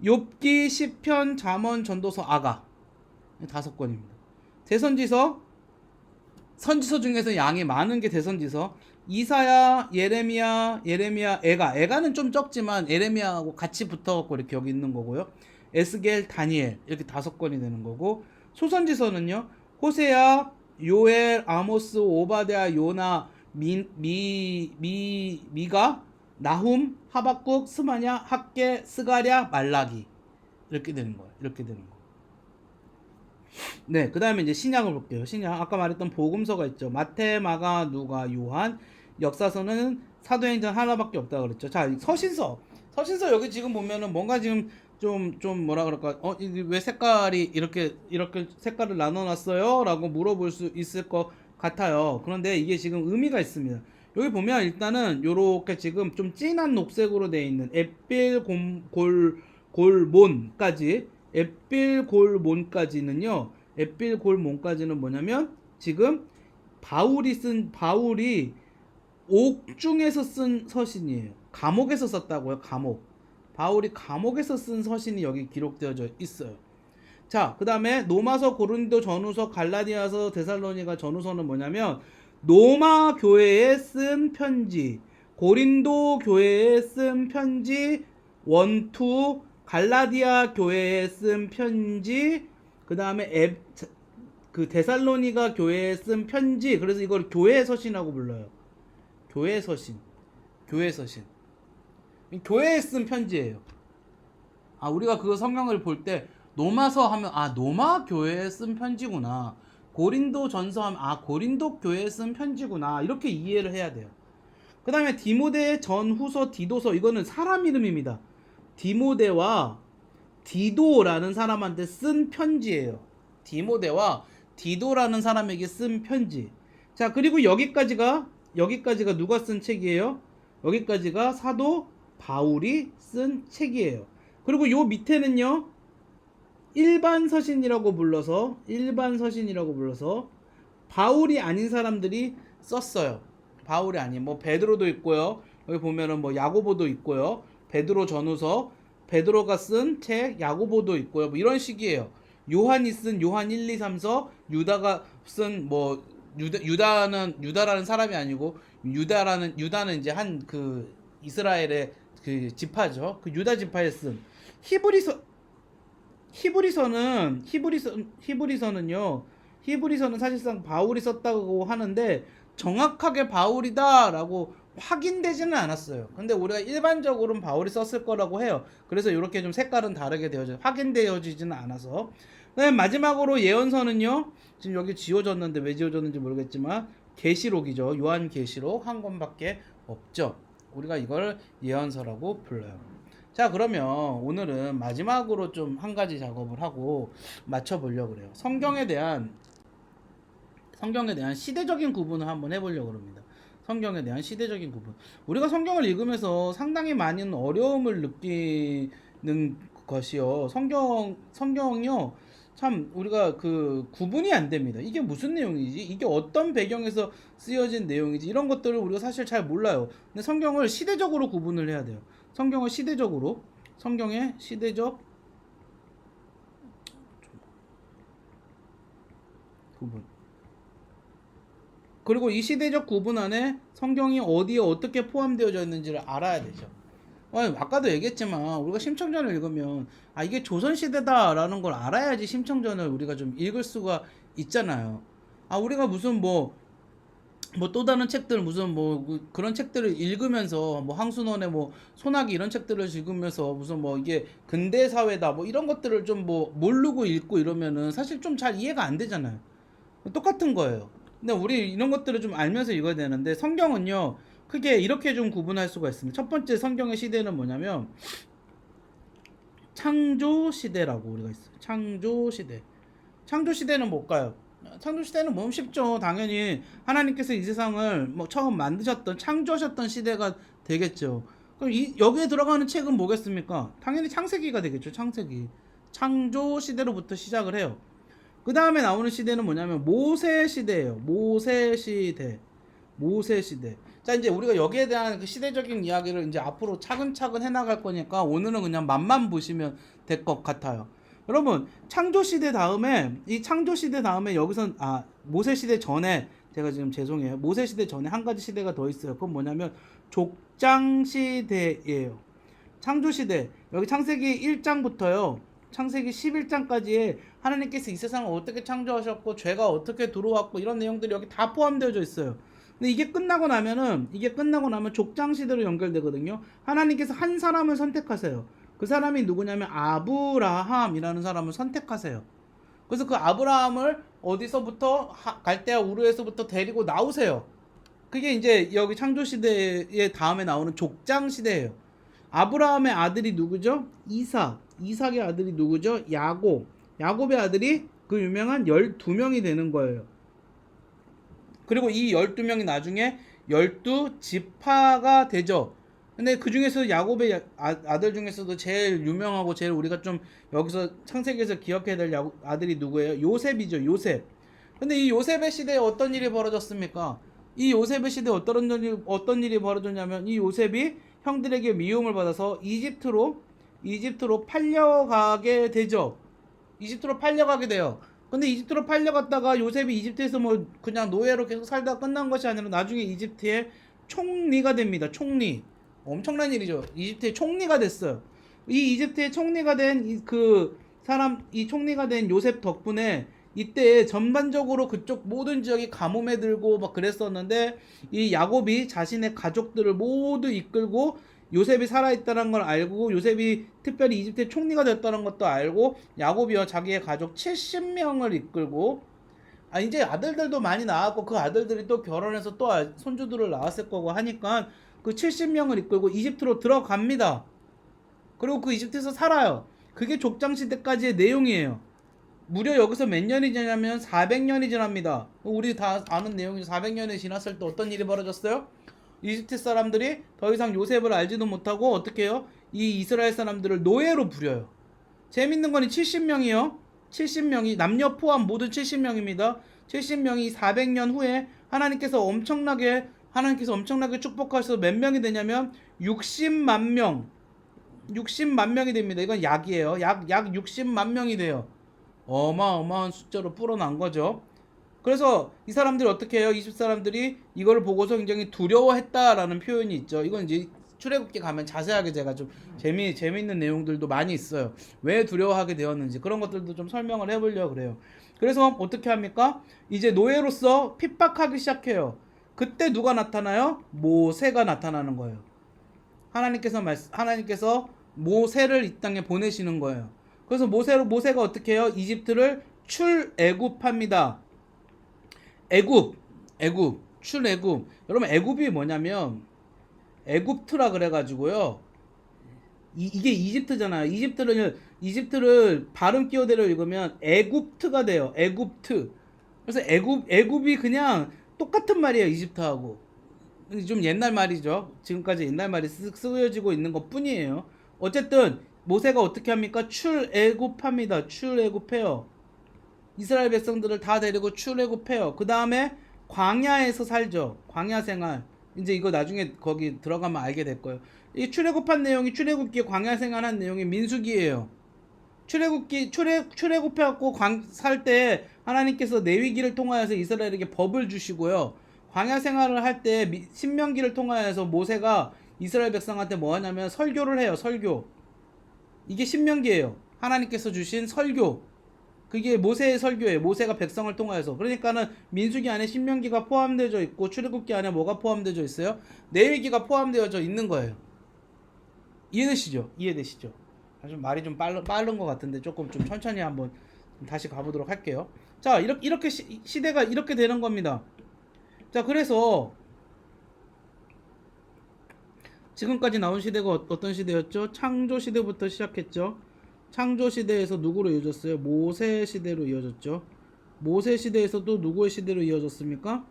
S1: 욥기, 시편, 잠언, 전도서, 아가, 5권입니다. 대선지서, 선지서 중에서 양이 많은 게 대선지서. 이사야, 예레미야, 에가는 좀 적지만 예레미야하고 같이 붙어갖고 이렇게 여기 있는 거고요. 에스겔, 다니엘, 이렇게 5권이 되는 거고. 소선지서는요, 호세야, 요엘, 아모스, 오바댜, 요나, 미가, 나훔, 하박국, 스마냐, 학개, 스가랴, 말라기, 이렇게 되는 거예요. 이렇게 되는 거. 네, 그 다음에 이제 신약을 볼게요. 신약, 아까 말했던 복음서가 있죠. 마태, 마가, 누가, 요한. 역사서는 사도행전 하나밖에 없다 그랬죠. 자, 서신서 여기 지금 보면은 뭔가 지금 좀 뭐라 그럴까, 이게 왜 색깔이 이렇게 색깔을 나눠놨어요? 라고 물어볼 수 있을 것 같아요. 그런데 이게 지금 의미가 있습니다. 여기 보면 일단은 요렇게 지금 좀 진한 녹색으로 되어 있는 에필골몬까지는요, 뭐냐면 지금 바울이 옥중에서 쓴 서신이에요. 감옥에서 썼다고요. 바울이 감옥에서 쓴 서신이 여기 기록되어져 있어요. 자, 그 다음에 로마서, 고린도 전후서, 갈라디아서, 데살로니가 전후서는 뭐냐면 로마 교회에 쓴 편지, 고린도 교회에 쓴 편지 1, 2, 갈라디아 교회에 쓴 편지, 그 다음에 그 데살로니가 교회에 쓴 편지. 그래서 이걸 교회 서신이라고 불러요. 교회 서신. 교회에 쓴 편지예요. 우리가 그 성경을 볼 때 로마서 하면 로마 교회에 쓴 편지구나. 고린도 전서 하면 고린도 교회에 쓴 편지구나. 이렇게 이해를 해야 돼요. 그 다음에 디모데, 전후서, 디도서, 이거는 사람 이름입니다. 디모데와 디도라는 사람한테 쓴 편지예요. 디모데와 디도라는 사람에게 쓴 편지. 자, 그리고 여기까지가 누가 쓴 책이에요? 여기까지가 사도 바울이 쓴 책이에요. 그리고 요 밑에는요, 일반 서신이라고 불러서 바울이 아닌 사람들이 썼어요. 바울이 아닌 베드로도 있고요. 여기 보면은 야고보도 있고요. 베드로 전후서, 베드로가 쓴 책 야고보도 있고요. 이런 식이에요. 요한이 쓴 요한 1, 2, 3서, 유다가 쓴 유다라는 사람이 아니고 유다는 이제 한 그 이스라엘의 그 지파죠. 그 유다 지파에 쓴 히브리서는요, 사실상 바울이 썼다고 하는데 정확하게 바울이다라고 확인되지는 않았어요. 근데 우리가 일반적으로는 바울이 썼을 거라고 해요. 그래서 이렇게 좀 색깔은 다르게 확인되어지지는 않아서. 그다음에 마지막으로 예언서는요, 지금 여기 지워졌는데 왜 지워졌는지 모르겠지만 계시록이죠. 요한계시록 한 권밖에 없죠. 우리가 이걸 예언서라고 불러요. 자, 그러면 오늘은 마지막으로 좀 한 가지 작업을 하고 맞춰보려고 그래요. 성경에 대한 시대적인 구분을 한번 해보려고 합니다. 성경에 대한 시대적인 구분. 우리가 성경을 읽으면서 상당히 많은 어려움을 느끼는 것이요. 성경이요, 참 우리가 그 구분이 안 됩니다. 이게 무슨 내용이지? 이게 어떤 배경에서 쓰여진 내용이지? 이런 것들을 우리가 사실 잘 몰라요. 근데 성경을 시대적으로 구분을 해야 돼요. 성경을 시대적으로, 성경의 시대적 구분. 그리고 이 시대적 구분 안에 성경이 어디에 어떻게 포함되어져 있는지를 알아야 되죠. 아까도 얘기했지만 우리가 심청전을 읽으면 이게 조선시대다라는 걸 알아야지 심청전을 우리가 좀 읽을 수가 있잖아요. 우리가 무슨 뭐 또 다른 책들 무슨 그런 책들을 읽으면서 뭐 황순원의 뭐 소나기 이런 책들을 읽으면서 무슨 뭐 이게 근대 사회다 뭐 이런 것들을 좀 뭐 모르고 읽고 이러면은 사실 좀 잘 이해가 안 되잖아요. 똑같은 거예요. 근데 우리 이런 것들을 좀 알면서 읽어야 되는데 성경은요 크게 이렇게 좀 구분할 수가 있습니다. 첫 번째 성경의 시대는 뭐냐면 창조 시대라고 우리가 있어요. 창조 시대. 창조 시대는 뭘까요? 창조 시대는 뭐 쉽죠. 당연히 하나님께서 이 세상을 뭐 처음 만드셨던 창조하셨던 시대가 되겠죠. 그럼 여기에 들어가는 책은 뭐겠습니까? 당연히 창세기가 되겠죠. 창세기. 창조 시대로부터 시작을 해요. 그 다음에 나오는 시대는 뭐냐면 모세 시대예요. 모세 시대. 모세 시대. 자, 이제 우리가 여기에 대한 그 시대적인 이야기를 이제 앞으로 차근차근 해나갈 거니까 오늘은 그냥 맛만 보시면 될 것 같아요. 여러분, 창조 시대 다음에 이 창조 시대 다음에 여기선 모세 시대 전에 제가 지금 죄송해요. 모세 시대 전에 한 가지 시대가 더 있어요. 그건 뭐냐면 족장 시대예요. 창조 시대. 여기 창세기 1장부터요. 창세기 11장까지에 하나님께서 이 세상을 어떻게 창조하셨고 죄가 어떻게 들어왔고 이런 내용들이 여기 다 포함되어져 있어요. 근데 이게 끝나고 나면 족장 시대로 연결되거든요. 하나님께서 한 사람을 선택하세요. 그 사람이 누구냐면 아브라함이라는 사람을 선택하세요. 그래서 그 아브라함을 어디서부터 갈대아 우르에서부터 데리고 나오세요. 그게 이제 여기 창조 시대의 다음에 나오는 족장 시대예요. 아브라함의 아들이 누구죠? 이삭의 아들이 누구죠? 야곱의 아들이 그 유명한 12명이 되는 거예요. 그리고 이 12명이 나중에 12지파가 되죠. 근데 그 중에서 야곱의 아들 중에서도 제일 유명하고 제일 우리가 좀 여기서 창세기에서 기억해야 될 아들이 누구예요? 요셉이죠. 요셉. 근데 이 요셉의 시대에 어떤 일이 벌어졌습니까? 이 요셉의 시대에 어떤 일이 벌어졌냐면 이 요셉이 형들에게 미움을 받아서 이집트로 팔려가게 되죠. 이집트로 팔려가게 돼요. 근데 이집트로 팔려갔다가 요셉이 이집트에서 뭐 그냥 노예로 계속 살다가 끝난 것이 아니라 나중에 이집트의 총리가 됩니다. 총리. 엄청난 일이죠. 이집트의 총리가 됐어요. 이 이집트의 총리가 된 이 총리가 된 요셉 덕분에 이때 전반적으로 그쪽 모든 지역이 가뭄에 들고 막 그랬었는데 이 야곱이 자신의 가족들을 모두 이끌고 요셉이 살아있다는 걸 알고 요셉이 특별히 이집트의 총리가 됐다는 것도 알고 야곱이요 자기의 가족 70명을 이끌고 이제 아들들도 많이 낳았고 그 아들들이 또 결혼해서 또 손주들을 낳았을 거고 하니까 그 70명을 이끌고 이집트로 들어갑니다. 그리고 그 이집트에서 살아요. 그게 족장시대까지의 내용이에요. 무려 여기서 몇 년이 지나면 400년이 지납니다. 우리 다 아는 내용이죠. 400년이 지났을 때 어떤 일이 벌어졌어요? 이집트 사람들이 더 이상 요셉을 알지도 못하고 어떻게 해요? 이 이스라엘 사람들을 노예로 부려요. 재밌는 건 70명이요. 70명이 남녀 포함 모두 70명입니다. 70명이 400년 후에 하나님께서 엄청나게 축복하셔서 몇 명이 되냐면 60만 명. 60만 명이 됩니다. 이건 약이에요. 약 60만 명이 돼요. 어마어마한 숫자로 불어난 거죠. 그래서 이 사람들이 어떻게 해요? 이집 사람들이 이걸 보고서 굉장히 두려워했다라는 표현이 있죠. 이건 이제 출애굽기 가면 자세하게 제가 좀 재미있는 내용들도 많이 있어요. 왜 두려워하게 되었는지 그런 것들도 좀 설명을 해보려고 그래요. 그래서 어떻게 합니까? 이제 노예로서 핍박하기 시작해요. 그때 누가 나타나요? 모세가 나타나는 거예요. 하나님께서 모세를 이 땅에 보내시는 거예요. 그래서 모세가 어떻게 해요? 이집트를 출애굽합니다. 출애굽. 여러분 애굽이 뭐냐면 애굽트라 그래가지고요. 이게 이집트잖아요. 이집트를 발음 끼워대려 읽으면 애굽트가 돼요. 애굽트. 그래서 애굽이 그냥 똑같은 말이에요. 이집트하고. 좀 옛날 말이죠. 지금까지 옛날 말이 쓰여지고 있는 것 뿐이에요. 어쨌든 모세가 어떻게 합니까? 출애굽합니다. 출애굽해요. 이스라엘 백성들을 다 데리고 출애굽해요. 그 다음에 광야에서 살죠. 광야 생활. 이제 이거 나중에 거기 들어가면 알게 될 거예요. 이 출애굽한 내용이 출애굽기 광야 생활한 내용이 민수기예요. 출애굽해갖고 살 때 하나님께서 레위기를 통하여서 이스라엘에게 법을 주시고요. 광야 생활을 할 때 신명기를 통하여서 모세가 이스라엘 백성한테 뭐 하냐면 설교를 해요. 설교. 이게 신명기예요. 하나님께서 주신 설교. 그게 모세의 설교예요. 모세가 백성을 통하여서. 그러니까는 민수기 안에 신명기가 포함되어 있고 출애굽기 안에 뭐가 포함되어 있어요? 레위기가 포함되어져 있는 거예요. 이해되시죠? 이해되시죠? 좀 말이 좀 빠른 것 같은데 조금 좀 천천히 한번 다시 가보도록 할게요. 자, 이렇게 시대가 이렇게 되는 겁니다. 자, 그래서 지금까지 나온 시대가 어떤 시대였죠? 창조 시대부터 시작했죠. 창조 시대에서 누구로 이어졌어요? 모세 시대로 이어졌죠. 모세 시대에서 또 누구의 시대로 이어졌습니까?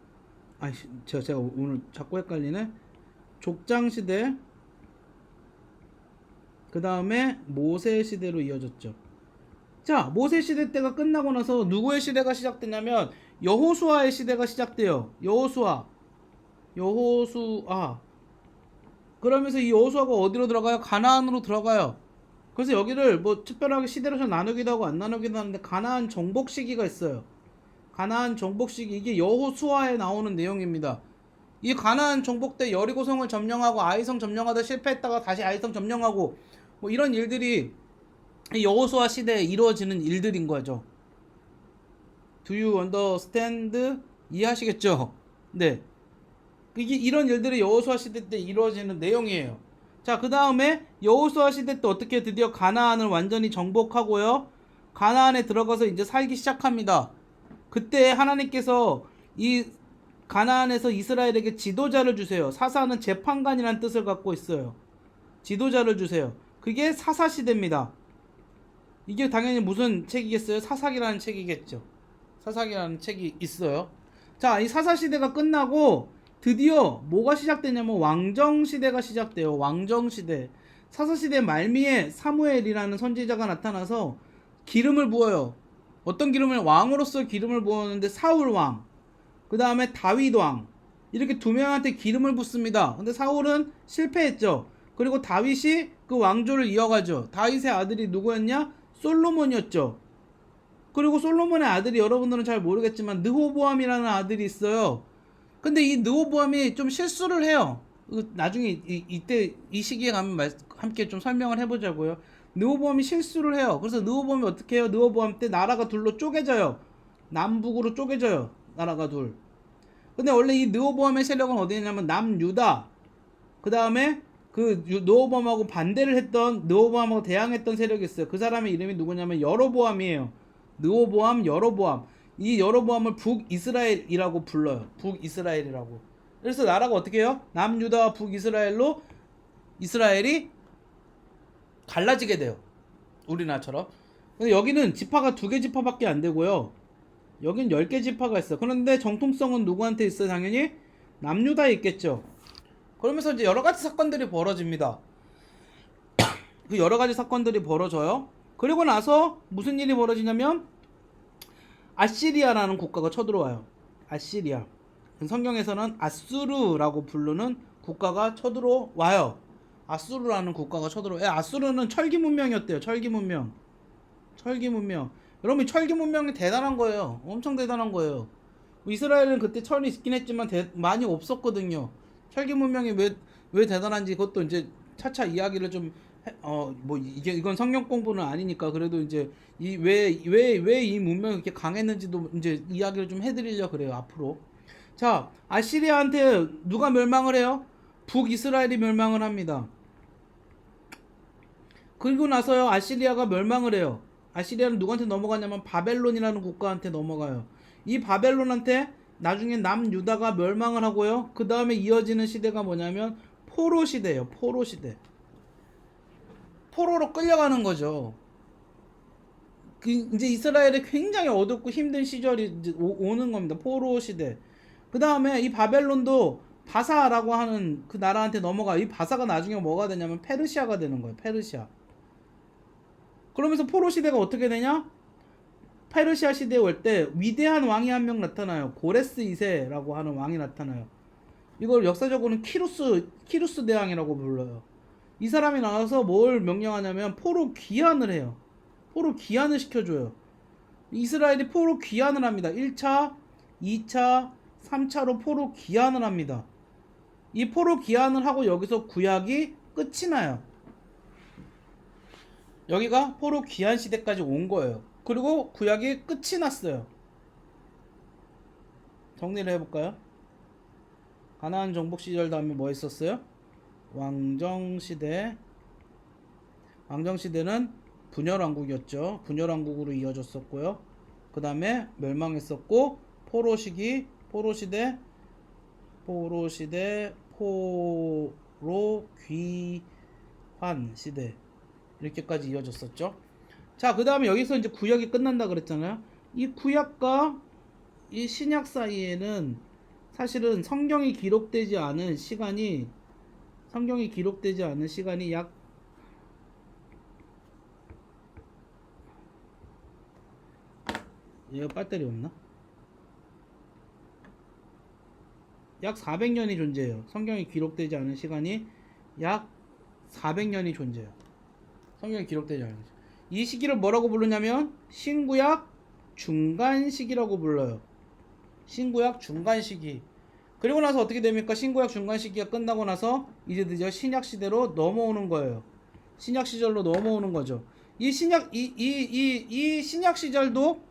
S1: 제가 오늘 자꾸 헷갈리네. 족장 시대, 그 다음에 모세 시대로 이어졌죠. 자, 모세 시대 때가 끝나고 나서 누구의 시대가 시작되냐면 여호수아의 시대가 시작돼요. 여호수아. 그러면서 이 여호수아가 어디로 들어가요? 가나안으로 들어가요. 그래서 여기를 뭐 특별하게 시대로서 나누기도 하고 안 나누기도 하는데 가나안 정복 시기가 있어요. 가나안 정복 시기, 이게 여호수아에 나오는 내용입니다. 이 가나안 정복 때 여리고성을 점령하고 아이성 점령하다 실패했다가 다시 아이성 점령하고 뭐 이런 일들이 여호수아 시대에 이루어지는 일들인 거죠. Do you understand? 이해하시겠죠? 네. 이게 이런 일들이 여호수아 시대 때 이루어지는 내용이에요. 자, 그 다음에 여호수아 시대 때 어떻게 드디어 가나안을 완전히 정복하고요. 가나안에 들어가서 이제 살기 시작합니다. 그때 하나님께서 이 가나안에서 이스라엘에게 지도자를 주세요. 사사는 재판관이라는 뜻을 갖고 있어요. 지도자를 주세요. 그게 사사시대입니다. 이게 당연히 무슨 책이겠어요? 사사기라는 책이겠죠. 사사기라는 책이 있어요. 자, 이 사사시대가 끝나고 드디어 뭐가 시작되냐면 왕정시대가 시작돼요. 왕정시대. 사사시대 말미에 사무엘이라는 선지자가 나타나서 기름을 부어요. 어떤 기름을? 왕으로서 기름을 부었는데 사울왕, 그 다음에 다윗왕, 이렇게 두 명한테 기름을 붓습니다. 근데 사울은 실패했죠. 그리고 다윗이 그 왕조를 이어가죠. 다윗의 아들이 누구였냐? 솔로몬이었죠. 그리고 솔로몬의 아들이 여러분들은 잘 모르겠지만 느호보암이라는 아들이 있어요. 근데 이 느호보암이 좀 실수를 해요. 나중에 이때 이 시기에 가면 함께 좀 설명을 해보자고요. 느호보암이 실수를 해요. 그래서 느호보암이 어떻게 해요? 느호보암 때 나라가 둘로 쪼개져요. 남북으로 쪼개져요. 나라가 둘. 근데 원래 이 느호보암의 세력은 어디 있냐면 남유다, 그 다음에 그 느호보암하고 반대를 했던, 느호보암하고 대항했던 세력이 있어요. 그 사람의 이름이 누구냐면 여로보암이에요. 느호보암, 여로보암. 이 여로보암을 북이스라엘이라고 불러요. 북이스라엘이라고. 그래서 나라가 어떻게 해요? 남유다와 북이스라엘로 이스라엘이 갈라지게 돼요. 우리나라처럼. 근데 여기는 지파가 2개 지파밖에 안 되고요. 여긴 10개 지파가 있어. 그런데 정통성은 누구한테 있어요? 당연히 남유다에 있겠죠. 그러면서 이제 여러 가지 사건들이 벌어집니다. 그 여러 가지 사건들이 벌어져요. 그리고 나서 무슨 일이 벌어지냐면 아시리아라는 국가가 쳐들어와요. 아시리아. 성경에서는 아수르라고 부르는 국가가 쳐들어와요. 아수르라는 국가가 쳐들어와요. 아수르는 철기 문명이었대요. 철기 문명. 여러분, 철기 문명이 대단한 거예요. 엄청 대단한 거예요. 이스라엘은 그때 철이 있긴 했지만 많이 없었거든요. 철기 문명이 왜 대단한지 그것도 이제 차차 이야기를 좀 뭐 이건 성경 공부는 아니니까 그래도 이제 왜 이 문명이 이렇게 강했는지도 이제 이야기를 좀 해드리려 그래요, 앞으로. 자, 아시리아한테 누가 멸망을 해요? 북이스라엘이 멸망을 합니다. 그리고 나서요, 아시리아가 멸망을 해요. 아시리아는 누구한테 넘어가냐면 바벨론이라는 국가한테 넘어가요. 이 바벨론한테 나중에 남유다가 멸망을 하고요. 그 다음에 이어지는 시대가 뭐냐면 포로 시대예요. 포로 시대. 포로로 끌려가는 거죠. 이제 이스라엘이 굉장히 어둡고 힘든 시절이 이제 오는 겁니다. 포로 시대. 그 다음에 이 바벨론도 바사라고 하는 그 나라한테 넘어가. 이 바사가 나중에 뭐가 되냐면 페르시아가 되는 거예요. 페르시아. 그러면서 포로 시대가 어떻게 되냐? 페르시아 시대에 올 때 위대한 왕이 한 명 나타나요. 고레스 2세라고 하는 왕이 나타나요. 이걸 역사적으로는 키루스 대왕이라고 불러요. 이 사람이 나와서 뭘 명령하냐면 포로 귀환을 해요. 포로 귀환을 시켜줘요. 이스라엘이 포로 귀환을 합니다. 1차, 2차, 3차로 포로 귀환을 합니다. 이 포로 귀환을 하고 여기서 구약이 끝이 나요. 여기가 포로 귀환 시대까지 온 거예요. 그리고 구약이 끝이 났어요. 정리를 해볼까요? 가나안 정복 시절 다음에 뭐 있었어요? 왕정시대. 왕정시대는 분열왕국이었죠. 분열왕국으로 이어졌었고요. 그 다음에 멸망했었고, 포로시기, 포로시대, 포로 귀환 시대. 이렇게까지 이어졌었죠. 자, 그 다음에 여기서 이제 구약이 끝난다 그랬잖아요. 이 구약과 이 신약 사이에는 사실은 성경이 기록되지 않은 시간이 약 얘가 배터리 없나? 약 400년이 존재해요. 성경이 기록되지 않은 시간이 약 400년이 존재해요. 성경이 기록되지 않은 시간. 이 시기를 뭐라고 부르냐면 신구약 중간 시기라고 불러요. 신구약 중간 시기. 그리고 나서 어떻게 됩니까? 신구약 중간 시기가 끝나고 나서 이제 드디어 신약 시대로 넘어오는 거예요. 신약 시절로 넘어오는 거죠. 이 신약 시절도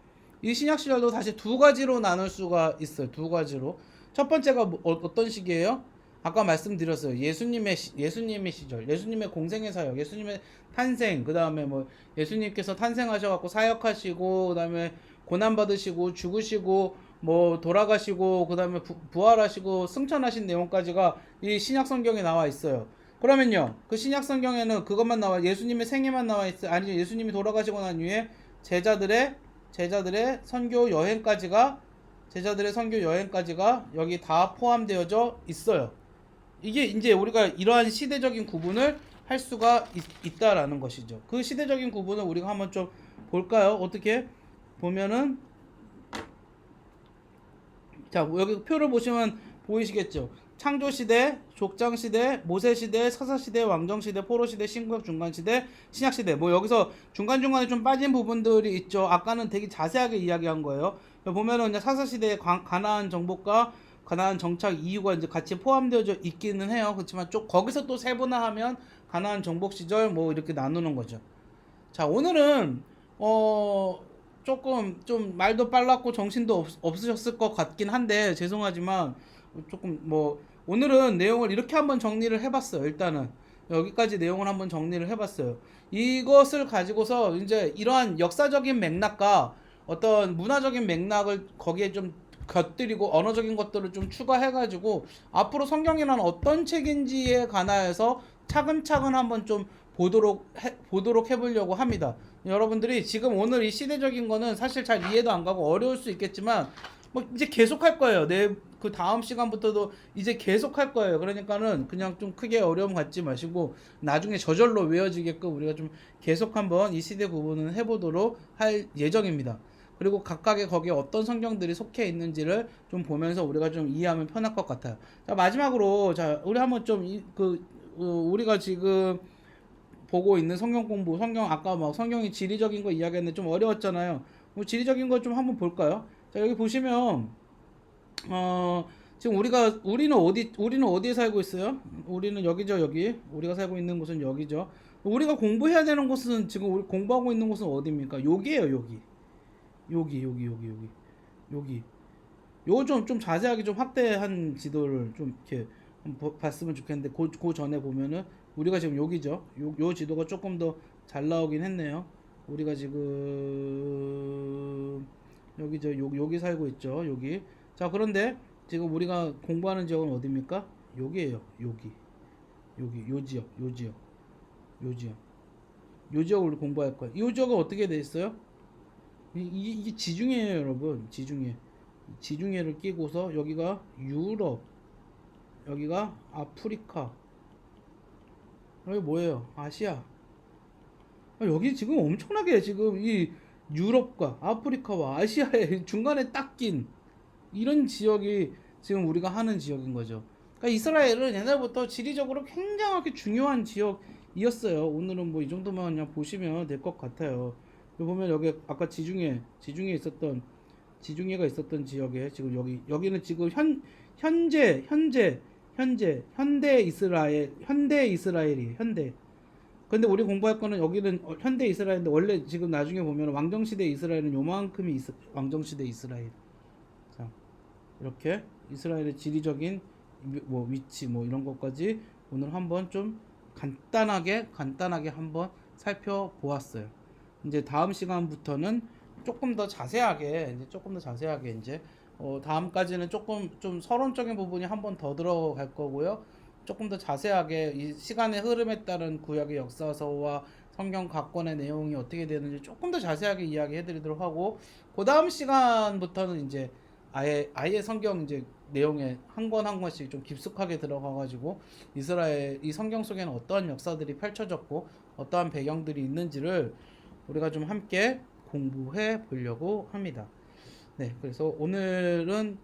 S1: 다시 두 가지로 나눌 수가 있어요. 두 가지로. 첫 번째가 어떤 시기예요? 아까 말씀드렸어요. 예수님의 시절, 예수님의 공생의 사역, 예수님의 탄생, 그 다음에 뭐 예수님께서 탄생하셔갖고 사역하시고, 그 다음에 고난 받으시고 죽으시고 뭐 돌아가시고 그 다음에 부활하시고 승천하신 내용까지가 이 신약 성경에 나와 있어요. 그러면요, 그 신약 성경에는 그것만 나와, 예수님의 생애만 나와 있어요? 아니죠. 예수님이 돌아가시고 난 후에 제자들의 선교 여행까지가 여기 다 포함되어져 있어요. 이게 이제 우리가 이러한 시대적인 구분을 할 수가 있다라는 것이죠. 그 시대적인 구분을 우리가 한번 좀 볼까요? 어떻게 보면은, 자, 여기 표를 보시면 보이시겠죠. 창조시대, 족장시대, 모세시대, 사사시대, 왕정시대, 포로시대, 신구약 중간시대, 신약시대. 뭐 여기서 중간중간에 좀 빠진 부분들이 있죠. 아까는 되게 자세하게 이야기한 거예요. 보면은 이제 사사시대의 가나안 정복과 가나안 정착 이유가 이제 같이 포함되어져 있기는 해요. 그렇지만 거기서 또 세분화하면 가나안 정복 시절 뭐 이렇게 나누는 거죠. 자, 오늘은 조금 좀 말도 빨랐고 정신도 없으셨을 것 같긴 한데 죄송하지만 조금 뭐 오늘은 내용을 이렇게 한번 정리를 해봤어요. 일단은 여기까지 내용을 한번 정리를 해봤어요. 이것을 가지고서 이제 이러한 역사적인 맥락과 어떤 문화적인 맥락을 거기에 좀 곁들이고 언어적인 것들을 좀 추가해가지고 앞으로 성경이란 어떤 책인지에 관하여서 차근차근 한번 좀 보도록 해보려고 합니다. 여러분들이 지금 오늘 이 시대적인 거는 사실 잘 이해도 안 가고 어려울 수 있겠지만 뭐 이제 계속 할 거예요. 그 다음 시간부터도 이제 계속 할 거예요. 그러니까는 그냥 좀 크게 어려움 갖지 마시고 나중에 저절로 외워지게끔 우리가 좀 계속 한번 이 시대 구분을 해보도록 할 예정입니다. 그리고 각각의 거기에 어떤 성경들이 속해 있는지를 좀 보면서 우리가 좀 이해하면 편할 것 같아요. 자, 마지막으로 우리 한번 좀 우리가 지금 보고 있는 성경 공부, 아까 막 성경이 지리적인 거 이야기했는데 좀 어려웠잖아요. 뭐 지리적인 거 좀 한번 볼까요? 자, 여기 보시면 지금 우리는 어디에 살고 있어요? 우리는 여기죠, 여기. 우리가 살고 있는 곳은 여기죠. 우리가 공부해야 되는 곳은, 지금 우리 공부하고 있는 곳은 어디입니까? 여기에요, 여기. 여기. 요거 좀 자세하게 좀 확대한 지도를 좀 이렇게 봤으면 좋겠는데, 그 전에 보면은 우리가 지금 여기죠. 요 지도가 조금 더 잘 나오긴 했네요. 우리가 지금 여기죠. 여기 살고 있죠. 여기. 자, 그런데 지금 우리가 공부하는 지역은 어디입니까? 여기에요. 여기. 요 지역. 요 지역을 공부할 거예요. 이 지역은 어떻게 돼 있어요? 이게 지중해예요, 여러분. 지중해를 끼고서 여기가 유럽, 여기가 아프리카, 여기 뭐예요? 아시아. 여기 지금 엄청나게 지금 이 유럽과 아프리카와 아시아의 중간에 딱 낀 이런 지역이 지금 우리가 하는 지역인 거죠. 그러니까 이스라엘은 옛날부터 지리적으로 굉장하게 중요한 지역이었어요. 오늘은 뭐 이 정도만 그냥 보시면 될 것 같아요. 여기 보면 여기 아까 지중해가 있었던 지역에 지금 여기는 지금 현대 이스라엘이 현대. 근데 우리 공부할 거는 여기는 현대 이스라엘인데 원래 지금 나중에 보면 왕정시대 이스라엘은 요만큼이 왕정시대 이스라엘. 자, 이렇게 이스라엘의 지리적인 뭐 위치 뭐 이런 것까지 오늘 한번 좀 간단하게 한번 살펴보았어요. 이제 다음 시간부터는 조금 더 자세하게 이제 다음까지는 조금 좀 서론적인 부분이 한번 더 들어갈 거고요. 조금 더 자세하게 이 시간의 흐름에 따른 구약의 역사서와 성경 각권의 내용이 어떻게 되는지 조금 더 자세하게 이야기해 드리도록 하고, 그 다음 시간부터는 이제 아예 성경 이제 내용에 한 권 한 권씩 좀 깊숙하게 들어가 가지고 이스라엘 이 성경 속에는 어떠한 역사들이 펼쳐졌고 어떠한 배경들이 있는지를 우리가 좀 함께 공부해 보려고 합니다. 네, 그래서 오늘은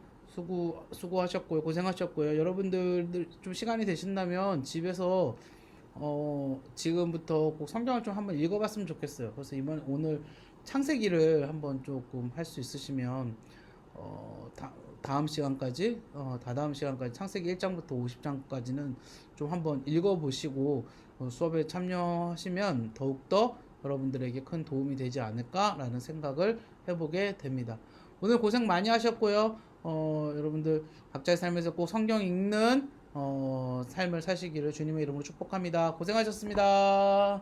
S1: 수고하셨고요, 고생하셨고요. 여러분들 좀 시간이 되신다면 집에서 지금부터 꼭 성경을 좀 한번 읽어봤으면 좋겠어요. 그래서 오늘 창세기를 한번 조금 할 수 있으시면 다음 시간까지 다다음 시간까지 창세기 1장부터 50장까지는 좀 한번 읽어보시고 수업에 참여하시면 더욱더 여러분들에게 큰 도움이 되지 않을까라는 생각을 해보게 됩니다. 오늘 고생 많이 하셨고요. 여러분들 각자의 삶에서 꼭 성경 읽는 삶을 사시기를 주님의 이름으로 축복합니다. 고생하셨습니다.